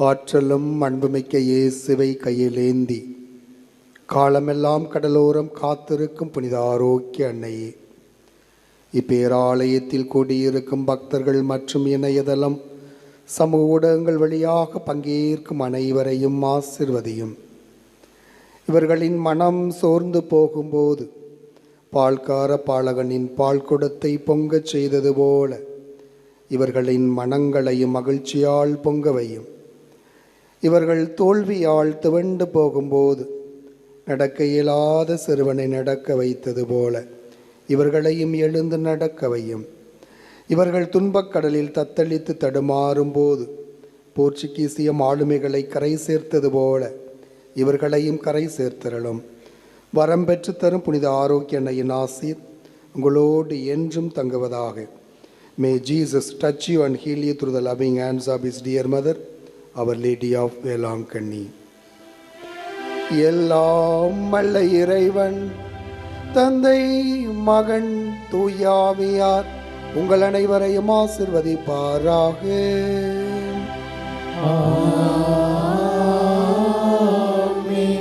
ஆற்றலும் அன்புமிக்க இயேசுவை கையிலேந்தி காலமெல்லாம் கடலோரம் காத்திருக்கும் புனித ஆரோக்கிய அன்னையே, இப்பேராலயத்தில் கூடியிருக்கும் பக்தர்கள் மற்றும் இணையதளம் சமூக ஊடகங்கள் வழியாக பங்கேற்கும் அனைவரையும் ஆசிர்வதியும். இவர்களின் மனம் சோர்ந்து போகும்போது பால்கார பாலகனின் பால் குடத்தை பொங்கச் செய்தது போல இவர்களின் மனங்களையும் மகிழ்ச்சியால் பொங்கவையும். இவர்கள் தோல்வியால் துவண்டு போகும்போது நடக்க இயலாத சிறுவனை நடக்க வைத்தது போல இவர்களையும் எழுந்து நடக்கவையும். இவர்கள் துன்பக்கடலில் தத்தளித்து தடுமாறும் போது போர்ச்சுகீசிய ஆளுமைகளை கரை சேர்த்தது போல இவர்களையும் கரை சேர்த்திரளும். வரம் பெற்று தரும் புனித ஆரோக்கிய அன்னையின் ஆசீர் உங்களோடு என்றும் தங்குவதாக. May Jesus touch you and heal you through the loving hands of his dear mother, Our Lady of Velankanni. எல்லாம் வல்ல இறைவன் தந்தை மகன் தூயாவியார் உங்கள் அனைவரையும் ஆசிர்வதிப்பாராக.